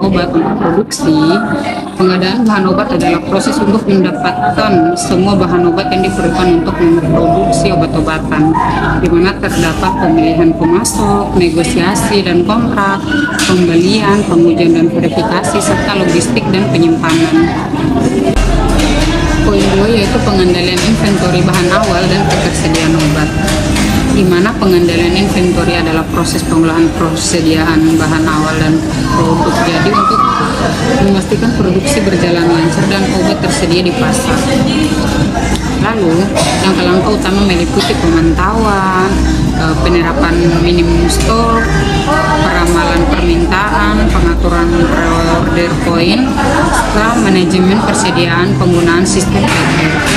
obat untuk produksi, pengadaan bahan obat adalah proses untuk mendapatkan semua bahan obat yang diperlukan untuk memproduksi obat-obatan, di mana terdapat pemilihan pemasok, negosiasi dan kontrak, pembelian, pengujian dan verifikasi, serta logistik dan penyimpanan. Poin 2 yaitu pengendalian inventory bahan awal dan ketersediaan obat, di mana pengendalian inventory adalah proses pengolahan persediaan bahan awal dan produk jadi untuk memastikan produksi berjalan lancar dan obat tersedia di pasar. Lalu, langkah-langkah utama meliputi pemantauan, penerapan minimum stok, peramalan permintaan, pengaturan pre-order point, serta manajemen persediaan penggunaan sistem ERP.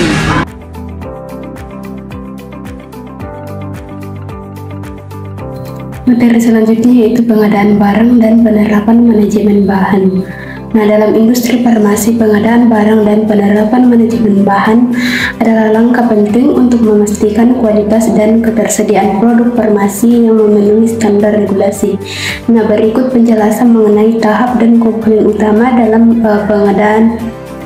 Materi selanjutnya yaitu pengadaan barang dan penerapan manajemen bahan. Nah, dalam industri farmasi, pengadaan barang dan penerapan manajemen bahan adalah langkah penting untuk memastikan kualitas dan ketersediaan produk farmasi yang memenuhi standar regulasi. Nah, berikut penjelasan mengenai tahap dan komponen utama dalam pengadaan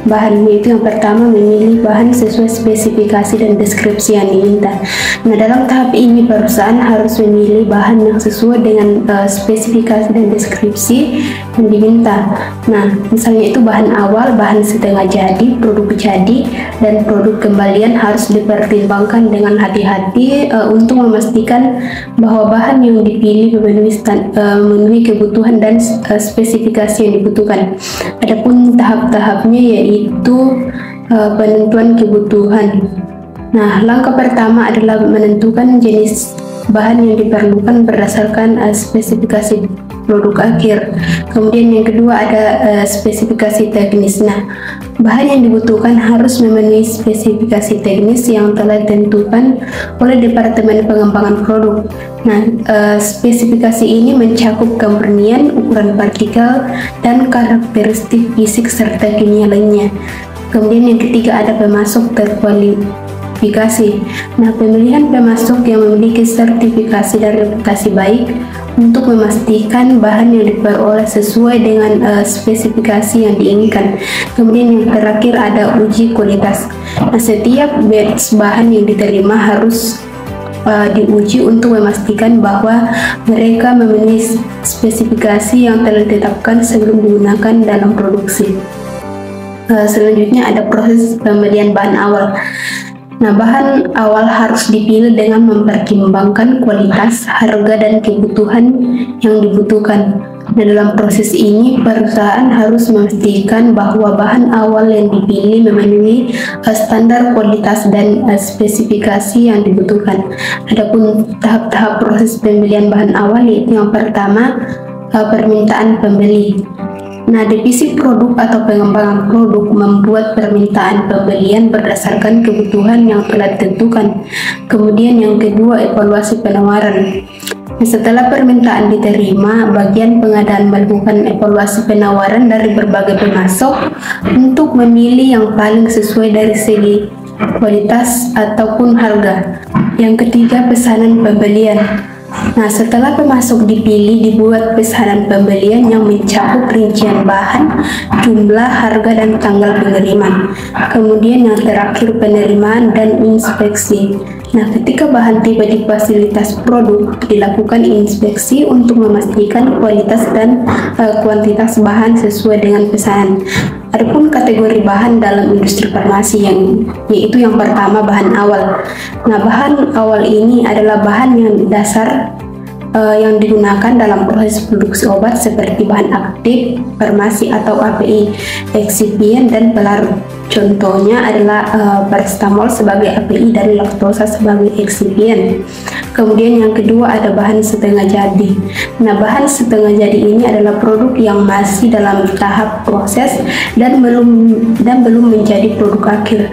bahan, yaitu yang pertama memilih bahan sesuai spesifikasi dan deskripsi yang diminta. Nah, dalam tahap ini perusahaan harus memilih bahan yang sesuai dengan spesifikasi dan deskripsi yang diminta. Nah, misalnya itu bahan awal, bahan setengah jadi, produk jadi, dan produk kembalian harus dipertimbangkan dengan hati-hati untuk memastikan bahwa bahan yang dipilih memenuhi kebutuhan dan spesifikasi yang dibutuhkan. Adapun tahap-tahapnya yaitu penentuan kebutuhan. Nah, langkah pertama adalah menentukan jenis bahan yang diperlukan berdasarkan spesifikasi produk akhir. Kemudian yang kedua ada spesifikasi teknis. Nah, bahan yang dibutuhkan harus memenuhi spesifikasi teknis yang telah ditentukan oleh Departemen Pengembangan Produk. Nah, spesifikasi ini mencakup kemurnian, ukuran partikel, dan karakteristik fisik serta kimia lainnya. Kemudian yang ketiga ada pemasok terkualifikasi. Nah, pemilihan pemasok yang memiliki sertifikasi dan reputasi baik untuk memastikan bahan yang diperoleh sesuai dengan spesifikasi yang diinginkan. Kemudian yang terakhir ada uji kualitas. Nah, setiap batch bahan yang diterima harus diuji untuk memastikan bahwa mereka memenuhi spesifikasi yang telah ditetapkan sebelum digunakan dalam produksi. Selanjutnya ada proses pembelian bahan awal. Nah, bahan awal harus dipilih dengan mempertimbangkan kualitas, harga, dan kebutuhan yang dibutuhkan. Nah, dalam proses ini perusahaan harus memastikan bahwa bahan awal yang dipilih memenuhi standar kualitas dan spesifikasi yang dibutuhkan. Adapun tahap-tahap proses pembelian bahan awal yaitu yang pertama permintaan pembeli. Nah, divisi produk atau pengembangan produk membuat permintaan pembelian berdasarkan kebutuhan yang telah ditentukan. Kemudian yang kedua, evaluasi penawaran. Nah, setelah permintaan diterima, bagian pengadaan melakukan evaluasi penawaran dari berbagai pemasok untuk memilih yang paling sesuai dari segi kualitas ataupun harga. Yang ketiga, pesanan pembelian. Nah, setelah pemasok dipilih, dibuat pesanan pembelian yang mencakup rincian bahan, jumlah, harga, dan tanggal pengiriman. Kemudian yang terakhir, penerimaan dan inspeksi. Nah, ketika bahan tiba di fasilitas produk, dilakukan inspeksi untuk memastikan kualitas dan kuantitas bahan sesuai dengan pesanan. Adapun kategori bahan dalam industri farmasi yaitu yang pertama bahan awal. Nah, bahan awal ini adalah bahan yang dasar yang digunakan dalam proses produksi obat seperti bahan aktif farmasi atau API, eksipien, dan pelarut. Contohnya adalah paracetamol sebagai API dan laktosa sebagai eksipien. Kemudian yang kedua ada bahan setengah jadi. Nah, bahan setengah jadi ini adalah produk yang masih dalam tahap proses dan belum menjadi produk akhir.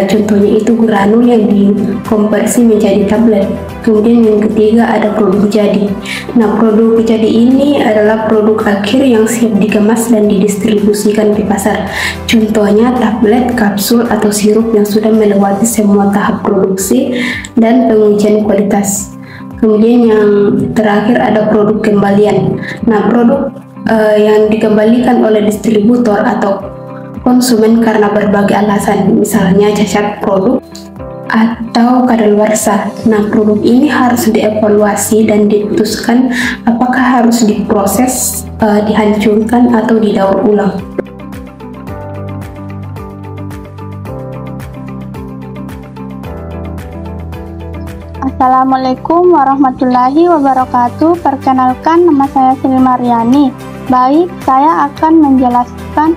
Contohnya itu granul yang dikonversi menjadi tablet. Kemudian yang ketiga ada produk jadi. Nah, produk jadi ini adalah produk akhir yang siap dikemas dan didistribusikan di pasar. Contohnya tablet, kapsul, atau sirup yang sudah melewati semua tahap produksi dan pengujian kualitas. Kemudian yang terakhir ada produk kembalian. Nah, produk yang dikembalikan oleh distributor atau konsumen karena berbagai alasan, misalnya cacat produk atau kadaluarsa. Nah, produk ini harus dievaluasi dan diputuskan apakah harus diproses, dihancurkan atau didaur ulang. Assalamualaikum warahmatullahi wabarakatuh. Perkenalkan, nama saya Sri Mariani. Baik, saya akan menjelaskan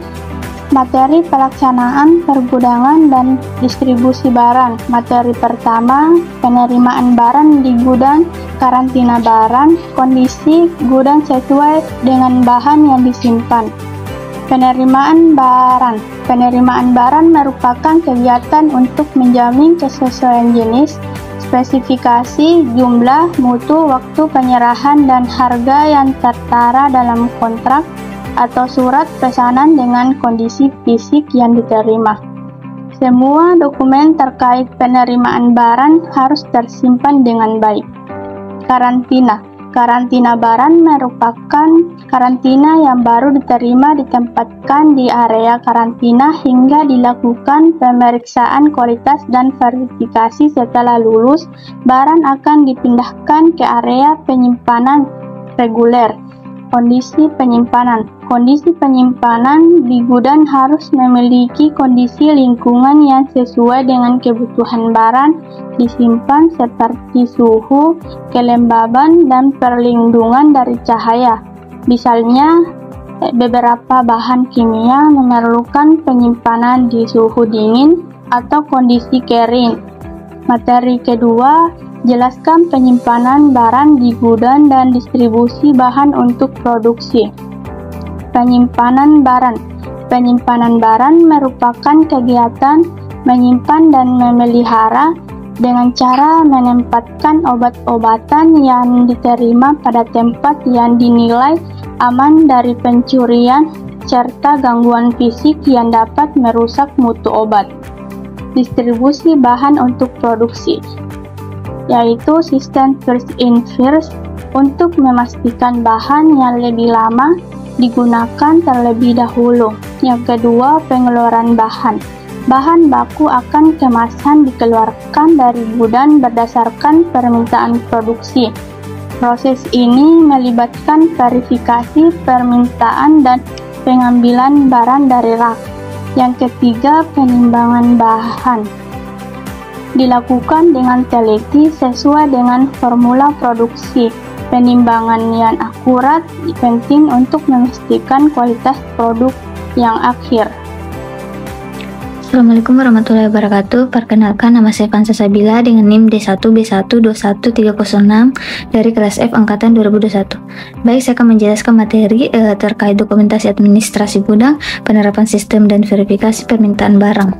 materi pelaksanaan pergudangan dan distribusi barang. Materi pertama, penerimaan barang di gudang, karantina barang, kondisi gudang sesuai dengan bahan yang disimpan. Penerimaan barang. Penerimaan barang merupakan kegiatan untuk menjamin kesesuaian jenis, spesifikasi, jumlah, mutu, waktu penyerahan, dan harga yang tertera dalam kontrak atau surat pesanan dengan kondisi fisik yang diterima. Semua dokumen terkait penerimaan barang harus tersimpan dengan baik. Karantina. Karantina barang merupakan karantina yang baru diterima ditempatkan di area karantina hingga dilakukan pemeriksaan kualitas dan verifikasi. Setelah lulus, barang akan dipindahkan ke area penyimpanan reguler. Kondisi penyimpanan. Kondisi penyimpanan di gudang harus memiliki kondisi lingkungan yang sesuai dengan kebutuhan barang disimpan seperti suhu, kelembaban, dan perlindungan dari cahaya. Misalnya, beberapa bahan kimia memerlukan penyimpanan di suhu dingin atau kondisi kering. Materi kedua, jelaskan penyimpanan barang di gudang dan distribusi bahan untuk produksi. Penyimpanan barang. Penyimpanan barang merupakan kegiatan menyimpan dan memelihara dengan cara menempatkan obat-obatan yang diterima pada tempat yang dinilai aman dari pencurian serta gangguan fisik yang dapat merusak mutu obat. Distribusi bahan untuk produksi, yaitu sistem first in first untuk memastikan bahan yang lebih lama digunakan terlebih dahulu. Yang kedua, pengeluaran bahan. Bahan baku akan kemasan dikeluarkan dari gudang berdasarkan permintaan produksi. Proses ini melibatkan verifikasi permintaan dan pengambilan barang dari rak. Yang ketiga, penimbangan bahan dilakukan dengan teliti sesuai dengan formula produksi. Penimbangan yang akurat penting untuk memastikan kualitas produk yang akhir. Assalamualaikum warahmatullahi wabarakatuh. Perkenalkan, nama saya Fansa Sabila dengan NIM D1B1213006 dari kelas F angkatan 2021. Baik, saya akan menjelaskan materi terkait dokumentasi administrasi gudang, penerapan sistem dan verifikasi permintaan barang.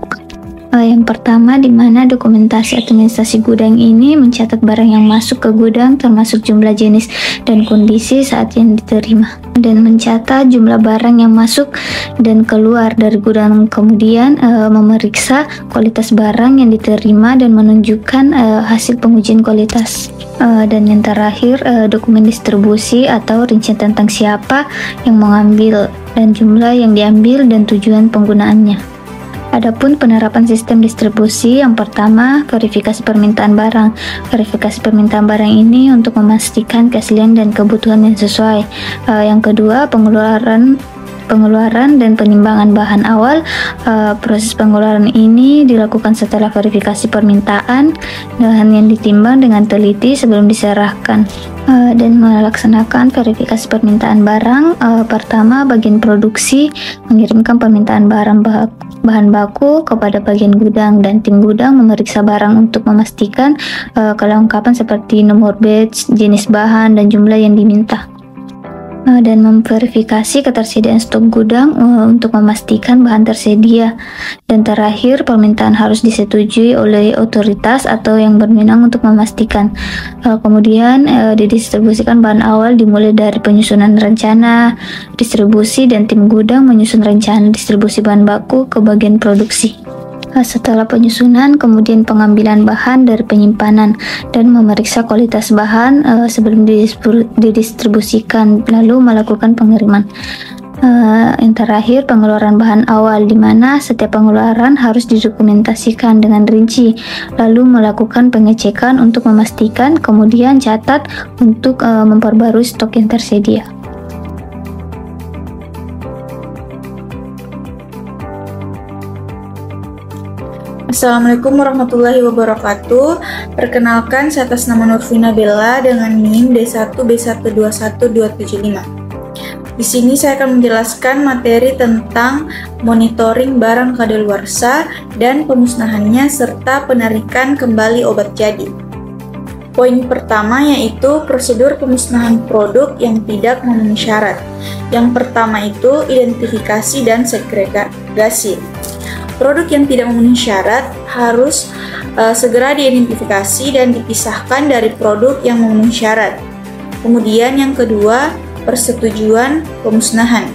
Yang pertama, di mana dokumentasi administrasi gudang ini mencatat barang yang masuk ke gudang termasuk jumlah, jenis, dan kondisi saat yang diterima, dan mencatat jumlah barang yang masuk dan keluar dari gudang, kemudian memeriksa kualitas barang yang diterima dan menunjukkan hasil pengujian kualitas. Dan yang terakhir, dokumen distribusi atau rincian tentang siapa yang mengambil dan jumlah yang diambil dan tujuan penggunaannya. Adapun penerapan sistem distribusi, yang pertama, verifikasi permintaan barang. Verifikasi permintaan barang ini untuk memastikan keaslian dan kebutuhan yang sesuai. Yang kedua, pengeluaran dan penimbangan bahan awal. Proses pengeluaran ini dilakukan setelah verifikasi permintaan, bahan yang ditimbang dengan teliti sebelum diserahkan. Dan melaksanakan verifikasi permintaan barang. Pertama, bagian produksi mengirimkan permintaan bahan baku kepada bagian gudang, dan tim gudang memeriksa barang untuk memastikan kelengkapan seperti nomor batch, jenis bahan, dan jumlah yang diminta. Dan memverifikasi ketersediaan stok gudang untuk memastikan bahan tersedia. Dan terakhir, permintaan harus disetujui oleh otoritas atau yang berwenang untuk memastikan. Kemudian didistribusikan bahan awal dimulai dari penyusunan rencana distribusi, dan tim gudang menyusun rencana distribusi bahan baku ke bagian produksi. Setelah penyusunan, kemudian pengambilan bahan dari penyimpanan dan memeriksa kualitas bahan sebelum didistribusikan, lalu melakukan pengiriman. Yang terakhir, pengeluaran bahan awal, di mana setiap pengeluaran harus didokumentasikan dengan rinci, lalu melakukan pengecekan untuk memastikan, kemudian catat untuk memperbarui stok yang tersedia. Assalamualaikum warahmatullahi wabarakatuh. Perkenalkan, saya atas nama Nurvina Bella dengan NIM D1B121275. Di sini saya akan menjelaskan materi tentang monitoring barang kadaluarsa dan pemusnahannya serta penarikan kembali obat jadi. Poin pertama yaitu prosedur pemusnahan produk yang tidak memenuhi syarat. Yang pertama itu identifikasi dan segregasi. Produk yang tidak memenuhi syarat harus segera diidentifikasi dan dipisahkan dari produk yang memenuhi syarat. Kemudian yang kedua, persetujuan pemusnahan.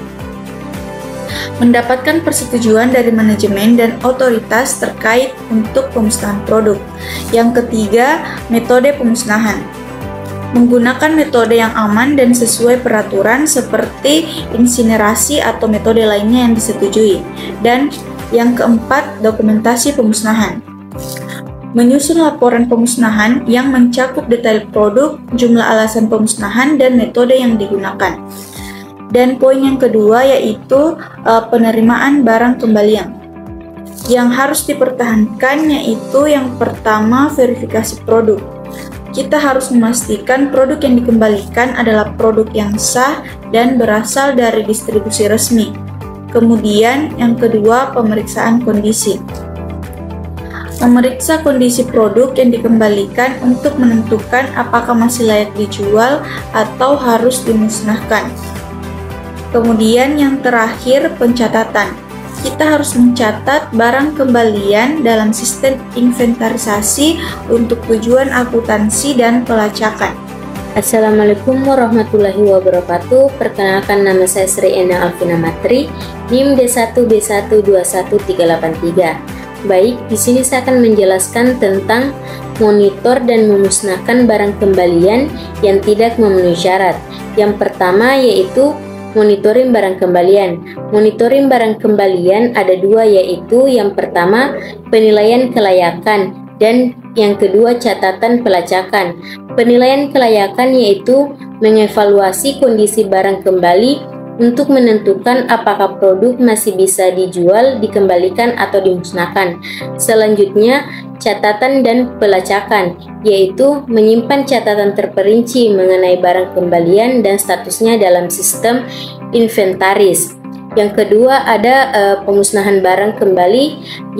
Mendapatkan persetujuan dari manajemen dan otoritas terkait untuk pemusnahan produk. Yang ketiga, metode pemusnahan. Menggunakan metode yang aman dan sesuai peraturan seperti insinerasi atau metode lainnya yang disetujui. Dan yang keempat, dokumentasi pemusnahan. Menyusun laporan pemusnahan yang mencakup detail produk, jumlah alasan pemusnahan, dan metode yang digunakan. Dan poin yang kedua yaitu penerimaan barang kembalian. Yang harus dipertahankan yaitu yang pertama, verifikasi produk. Kita harus memastikan produk yang dikembalikan adalah produk yang sah dan berasal dari distribusi resmi. Kemudian yang kedua, pemeriksaan kondisi. Memeriksa kondisi produk yang dikembalikan untuk menentukan apakah masih layak dijual atau harus dimusnahkan. Kemudian yang terakhir, pencatatan. Kita harus mencatat barang kembalian dalam sistem inventarisasi untuk tujuan akuntansi dan pelacakan. Assalamualaikum warahmatullahi wabarakatuh. Perkenalkan, nama saya Sri Ena Alvina Matri, NIM D1B121383. Baik, di sini saya akan menjelaskan tentang monitor dan memusnahkan barang kembalian yang tidak memenuhi syarat. Yang pertama yaitu monitoring barang kembalian. Monitoring barang kembalian ada dua, yaitu yang pertama penilaian kelayakan dan yang kedua catatan pelacakan. Penilaian kelayakan yaitu mengevaluasi kondisi barang kembali untuk menentukan apakah produk masih bisa dijual, dikembalikan, atau dimusnahkan. Selanjutnya, catatan dan pelacakan, yaitu menyimpan catatan terperinci mengenai barang kembalian dan statusnya dalam sistem inventaris. Yang kedua ada pemusnahan barang kembali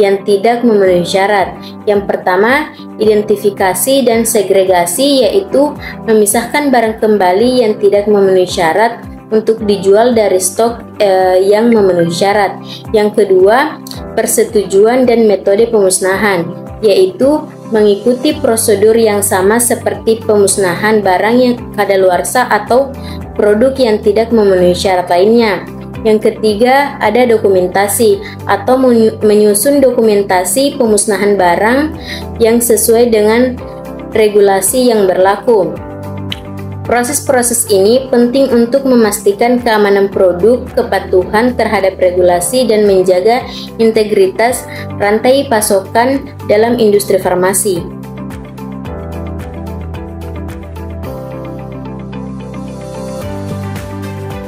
yang tidak memenuhi syarat. Yang pertama, identifikasi dan segregasi, yaitu memisahkan barang kembali yang tidak memenuhi syarat untuk dijual dari stok yang memenuhi syarat. Yang kedua, persetujuan dan metode pemusnahan, yaitu mengikuti prosedur yang sama seperti pemusnahan barang yang kadaluarsa atau produk yang tidak memenuhi syarat lainnya. Yang ketiga, ada dokumentasi atau menyusun dokumentasi pemusnahan barang yang sesuai dengan regulasi yang berlaku. Proses-proses ini penting untuk memastikan keamanan produk, kepatuhan terhadap regulasi, dan menjaga integritas rantai pasokan dalam industri farmasi.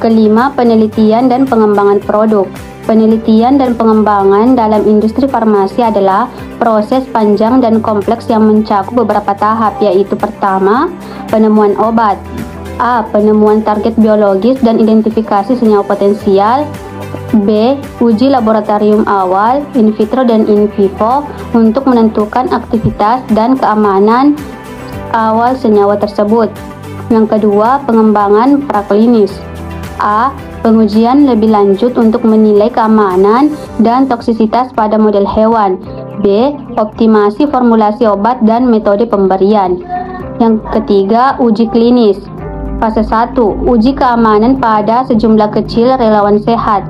Kelima, penelitian dan pengembangan produk. Penelitian dan pengembangan dalam industri farmasi adalah proses panjang dan kompleks yang mencakup beberapa tahap, yaitu pertama, penemuan obat. A. Penemuan target biologis dan identifikasi senyawa potensial. B. Uji laboratorium awal, in vitro dan in vivo untuk menentukan aktivitas dan keamanan awal senyawa tersebut. Yang kedua, pengembangan praklinis. A. Pengujian lebih lanjut untuk menilai keamanan dan toksisitas pada model hewan. B. Optimasi formulasi obat dan metode pemberian. Yang ketiga, uji klinis. Fase 1. Uji keamanan pada sejumlah kecil relawan sehat.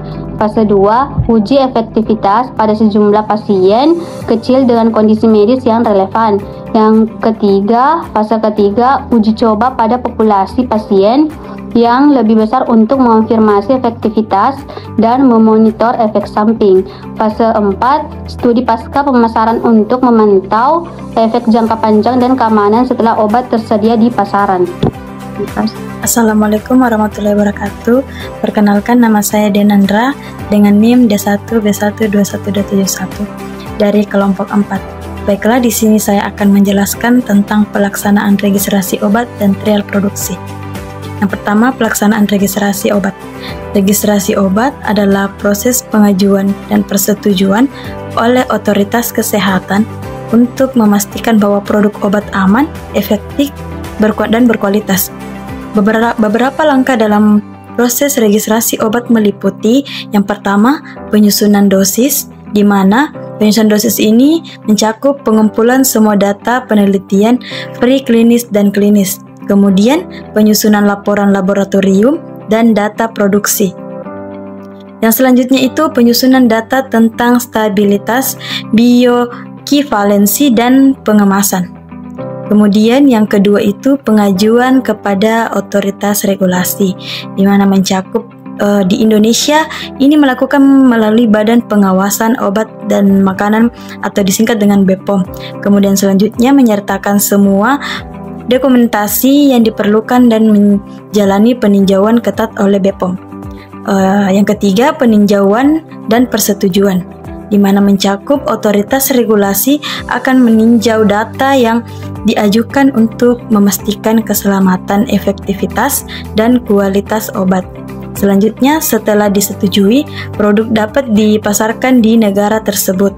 Fase 2, uji efektivitas pada sejumlah pasien kecil dengan kondisi medis yang relevan. Yang ketiga, fase ketiga, uji coba pada populasi pasien yang lebih besar untuk mengonfirmasi efektivitas dan memonitor efek samping. Fase 4, studi pasca pemasaran untuk memantau efek jangka panjang dan keamanan setelah obat tersedia di pasaran. Assalamualaikum warahmatullahi wabarakatuh. Perkenalkan, nama saya Denandra dengan NIM D1B12121 dari kelompok 4. Baiklah, di sini saya akan menjelaskan tentang pelaksanaan registrasi obat dan trial produksi. Yang pertama, pelaksanaan registrasi obat. Registrasi obat adalah proses pengajuan dan persetujuan oleh otoritas kesehatan untuk memastikan bahwa produk obat aman, efektif, dan berkualitas. Beberapa langkah dalam proses registrasi obat meliputi yang pertama, penyusunan dosis, di mana penyusunan dosis ini mencakup pengumpulan semua data penelitian preklinis dan klinis. Kemudian, penyusunan laporan laboratorium dan data produksi. Yang selanjutnya itu penyusunan data tentang stabilitas, bioekivalensi, dan pengemasan. Kemudian yang kedua itu pengajuan kepada otoritas regulasi, di mana mencakup di Indonesia ini melakukan melalui Badan Pengawasan Obat dan Makanan atau disingkat dengan BPOM. Kemudian selanjutnya menyertakan semua dokumentasi yang diperlukan dan menjalani peninjauan ketat oleh BPOM. Yang ketiga, peninjauan dan persetujuan, di mana mencakup otoritas regulasi akan meninjau data yang diajukan untuk memastikan keselamatan, efektivitas, dan kualitas obat. Selanjutnya, setelah disetujui, produk dapat dipasarkan di negara tersebut.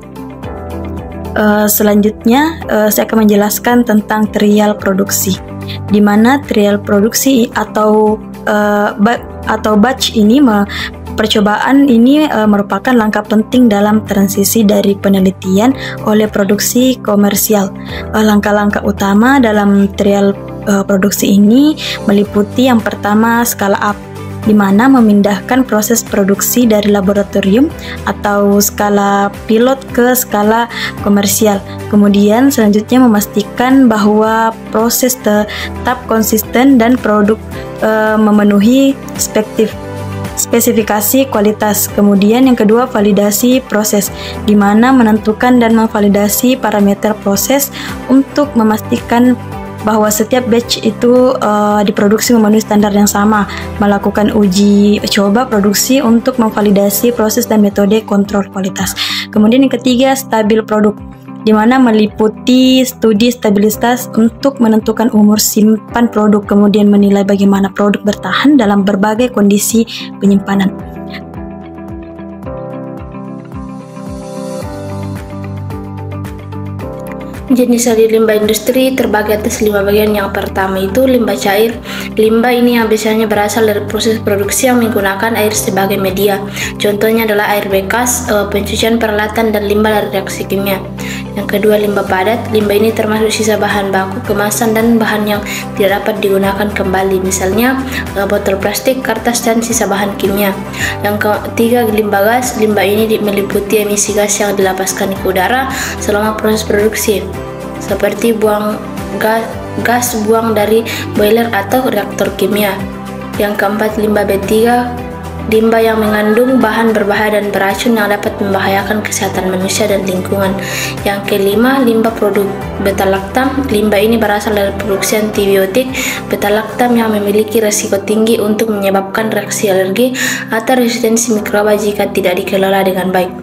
Selanjutnya, saya akan menjelaskan tentang trial produksi, di mana trial produksi atau batch ini percobaan ini merupakan langkah penting dalam transisi dari penelitian oleh produksi komersial. Langkah-langkah utama dalam trial produksi ini meliputi yang pertama, skala up, di mana memindahkan proses produksi dari laboratorium atau skala pilot ke skala komersial. Kemudian selanjutnya memastikan bahwa proses tetap konsisten dan produk memenuhi spesifikasi kualitas. Kemudian yang kedua, validasi proses, di mana menentukan dan memvalidasi parameter proses untuk memastikan bahwa setiap batch itu diproduksi memenuhi standar yang sama, melakukan uji coba produksi untuk memvalidasi proses dan metode kontrol kualitas. Kemudian yang ketiga, stabil produk, di mana meliputi studi stabilitas untuk menentukan umur simpan produk, kemudian menilai bagaimana produk bertahan dalam berbagai kondisi penyimpanan. Jenis sari limbah industri terbagi atas 5 bagian. Yang pertama itu limbah cair. Limbah ini yang biasanya berasal dari proses produksi yang menggunakan air sebagai media. Contohnya adalah air bekas, pencucian peralatan, dan limbah dari reaksi kimia. Yang kedua, limbah padat. Limbah ini termasuk sisa bahan baku, kemasan, dan bahan yang tidak dapat digunakan kembali, misalnya botol plastik, kertas, dan sisa bahan kimia. Yang ketiga, limbah gas. Limbah ini meliputi emisi gas yang dilepaskan ke udara selama proses produksi, seperti gas buang dari boiler atau reaktor kimia. Yang keempat, limbah B3. Limbah yang mengandung bahan berbahaya dan beracun yang dapat membahayakan kesehatan manusia dan lingkungan. Yang kelima, limbah produk beta-lactam. Limbah ini berasal dari produksi antibiotik beta-lactam yang memiliki risiko tinggi untuk menyebabkan reaksi alergi atau resistensi mikroba jika tidak dikelola dengan baik.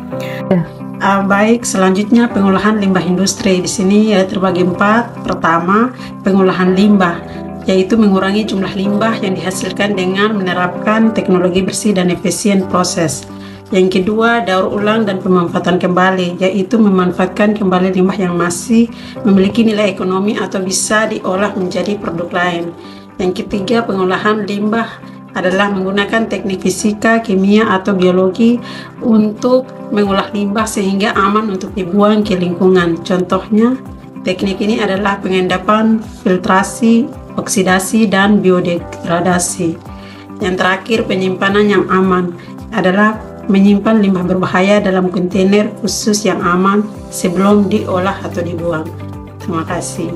Baik, selanjutnya pengolahan limbah industri. Di sini terbagi 4. Pertama, pengolahan limbah, yaitu mengurangi jumlah limbah yang dihasilkan dengan menerapkan teknologi bersih dan efisien proses. Yang kedua, daur ulang dan pemanfaatan kembali, yaitu memanfaatkan kembali limbah yang masih memiliki nilai ekonomi atau bisa diolah menjadi produk lain. Yang ketiga, pengolahan limbah adalah menggunakan teknik fisika, kimia, atau biologi untuk mengolah limbah sehingga aman untuk dibuang ke lingkungan. Contohnya, teknik ini adalah pengendapan, filtrasi, oksidasi, dan biodegradasi. Yang terakhir, penyimpanan yang aman adalah menyimpan limbah berbahaya dalam kontainer khusus yang aman sebelum diolah atau dibuang. Terima kasih.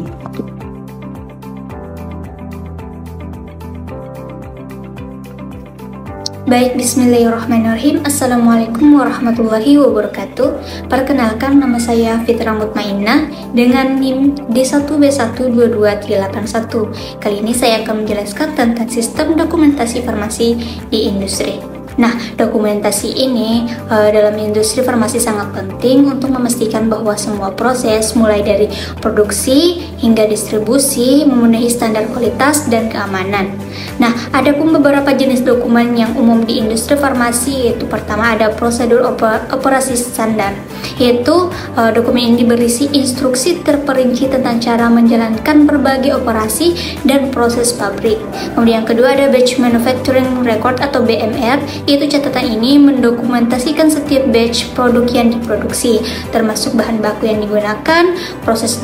Baik, bismillahirrahmanirrahim. Assalamualaikum warahmatullahi wabarakatuh. Perkenalkan, nama saya Fitra Mutmainnah dengan NIM D1B12281. Kali ini saya akan menjelaskan tentang sistem dokumentasi farmasi di industri. Nah, dokumentasi ini dalam industri farmasi sangat penting untuk memastikan bahwa semua proses mulai dari produksi hingga distribusi memenuhi standar kualitas dan keamanan. Nah, ada pun beberapa jenis dokumen yang umum di industri farmasi, yaitu pertama ada prosedur operasi standar, yaitu dokumen ini berisi instruksi terperinci tentang cara menjalankan berbagai operasi dan proses pabrik. Kemudian yang kedua ada batch manufacturing record atau BMR, yaitu catatan ini mendokumentasikan setiap batch produk yang diproduksi, termasuk bahan baku yang digunakan, proses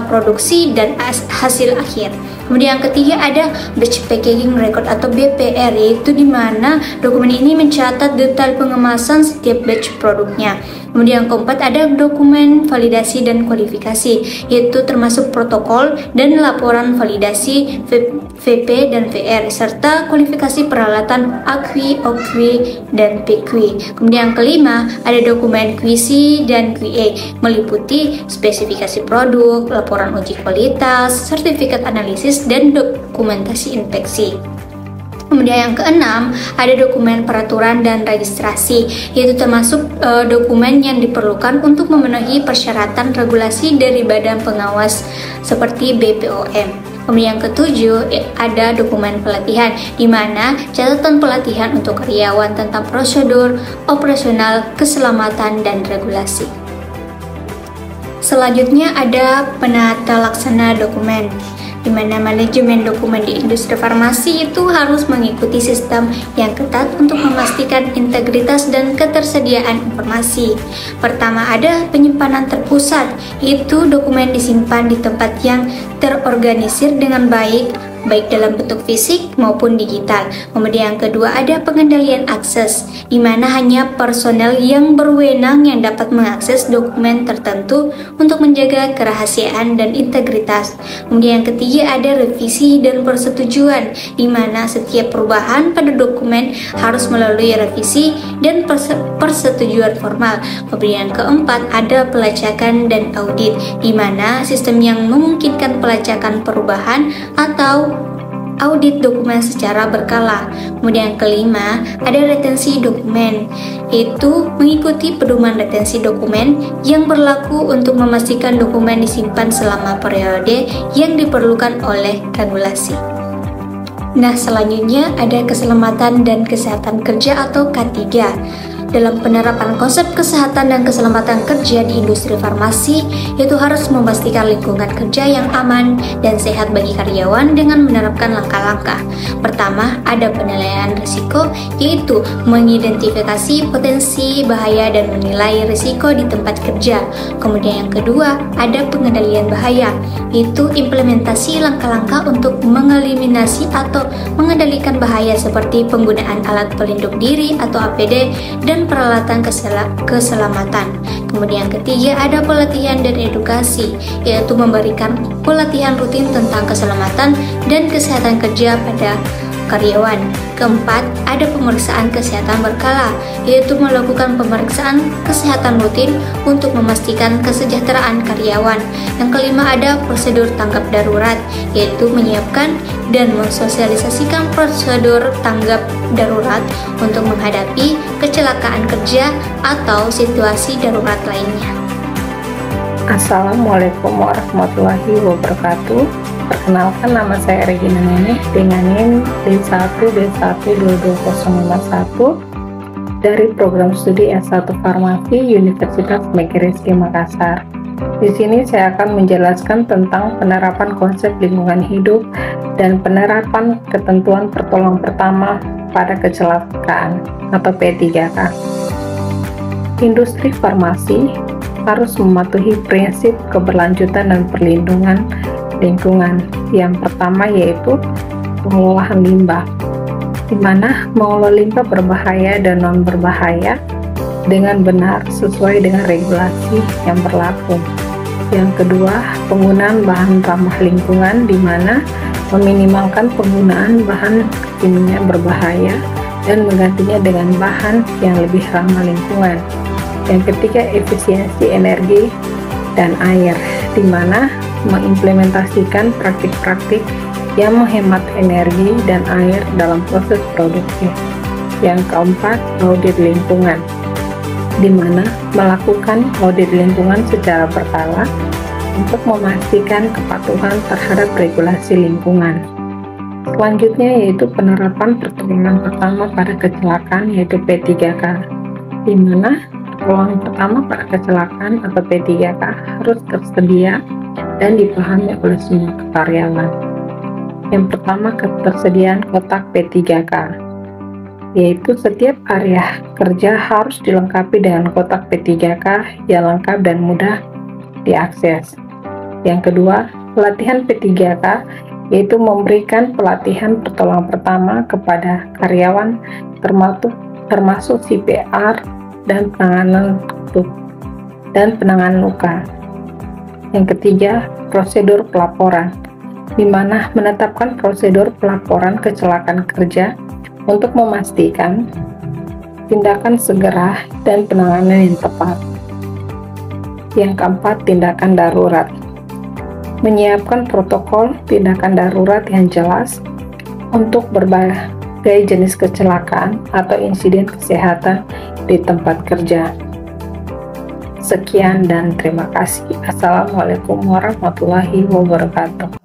produksi, dan hasil akhir. Kemudian yang ketiga ada batch packaging record atau BPR, yaitu di mana dokumen ini mencatat detail pengemasan setiap batch produknya. Kemudian yang keempat ada dokumen validasi dan kualifikasi, yaitu termasuk protokol dan laporan validasi VP dan VR, serta kualifikasi peralatan AQUI, OQUI, dan PQI. Kemudian yang kelima ada dokumen QC dan QA, meliputi spesifikasi produk, laporan uji kualitas, sertifikat analisis, dan dokumentasi inspeksi. Kemudian yang keenam ada dokumen peraturan dan registrasi, yaitu termasuk dokumen yang diperlukan untuk memenuhi persyaratan regulasi dari badan pengawas seperti BPOM. Kemudian yang ketujuh ada dokumen pelatihan, di mana catatan pelatihan untuk karyawan tentang prosedur operasional, keselamatan, dan regulasi. Selanjutnya ada penata laksana dokumen, di mana manajemen dokumen di industri farmasi itu harus mengikuti sistem yang ketat untuk memastikan integritas dan ketersediaan informasi. Pertama ada penyimpanan terpusat, yaitu dokumen disimpan di tempat yang terorganisir dengan baik dalam bentuk fisik maupun digital. Kemudian yang kedua ada pengendalian akses, di mana hanya personel yang berwenang yang dapat mengakses dokumen tertentu untuk menjaga kerahasiaan dan integritas. Kemudian yang ketiga ada revisi dan persetujuan, di mana setiap perubahan pada dokumen harus melalui revisi dan persetujuan formal. Kemudian yang keempat ada pelacakan dan audit, di mana sistem yang memungkinkan pelacakan perubahan atau audit dokumen secara berkala. Kemudian yang kelima ada retensi dokumen, yaitu mengikuti pedoman retensi dokumen yang berlaku untuk memastikan dokumen disimpan selama periode yang diperlukan oleh regulasi. Nah, selanjutnya ada keselamatan dan kesehatan kerja atau K3. Dalam penerapan konsep kesehatan dan keselamatan kerja di industri farmasi, yaitu harus memastikan lingkungan kerja yang aman dan sehat bagi karyawan dengan menerapkan langkah-langkah. Pertama, ada penilaian risiko, yaitu mengidentifikasi potensi bahaya dan menilai risiko di tempat kerja. Kemudian yang kedua, ada pengendalian bahaya, yaitu implementasi langkah-langkah untuk mengeliminasi atau mengendalikan bahaya seperti penggunaan alat pelindung diri atau APD dan peralatan keselamatan. Kemudian yang ketiga ada pelatihan dan edukasi, yaitu memberikan pelatihan rutin tentang keselamatan dan kesehatan kerja pada karyawan. Keempat, ada pemeriksaan kesehatan berkala, yaitu melakukan pemeriksaan kesehatan rutin untuk memastikan kesejahteraan karyawan. Yang kelima, ada prosedur tanggap darurat, yaitu menyiapkan dan mensosialisasikan prosedur tanggap darurat untuk menghadapi kecelakaan kerja atau situasi darurat lainnya. Assalamualaikum warahmatullahi wabarakatuh. Perkenalkan, nama saya Regina Nenek dengan NIM D1B12201 dari program studi S1 Farmasi Universitas Megariski Makassar. Di sini saya akan menjelaskan tentang penerapan konsep lingkungan hidup dan penerapan ketentuan pertolongan pertama pada kecelakaan atau P3K. Industri farmasi harus mematuhi prinsip keberlanjutan dan perlindungan lingkungan. Yang pertama yaitu pengolahan limbah, di mana mengolah limbah berbahaya dan non berbahaya dengan benar sesuai dengan regulasi yang berlaku. Yang kedua, penggunaan bahan ramah lingkungan, di mana meminimalkan penggunaan bahan kimia berbahaya dan menggantinya dengan bahan yang lebih ramah lingkungan. Yang ketiga, efisiensi energi dan air, di mana mengimplementasikan praktik-praktik yang menghemat energi dan air dalam proses produksi. Yang keempat, audit lingkungan, di mana melakukan audit lingkungan secara berkala untuk memastikan kepatuhan terhadap regulasi lingkungan. Selanjutnya yaitu penerapan pertolongan pertama pada kecelakaan, yaitu P3K, di mana pertolongan pertama pada kecelakaan atau P3K harus tersedia dan dipahami oleh semua karyawan. Yang pertama, ketersediaan kotak P3K, yaitu setiap area kerja harus dilengkapi dengan kotak P3K yang lengkap dan mudah diakses. Yang kedua, pelatihan P3K, yaitu memberikan pelatihan pertolongan pertama kepada karyawan termasuk CPR dan penanganan luka. Yang ketiga, prosedur pelaporan, di mana menetapkan prosedur pelaporan kecelakaan kerja untuk memastikan tindakan segera dan penanganan yang tepat. Yang keempat, tindakan darurat, menyiapkan protokol tindakan darurat yang jelas untuk berbagai jenis kecelakaan atau insiden kesehatan di tempat kerja. Sekian dan terima kasih. Assalamualaikum warahmatullahi wabarakatuh.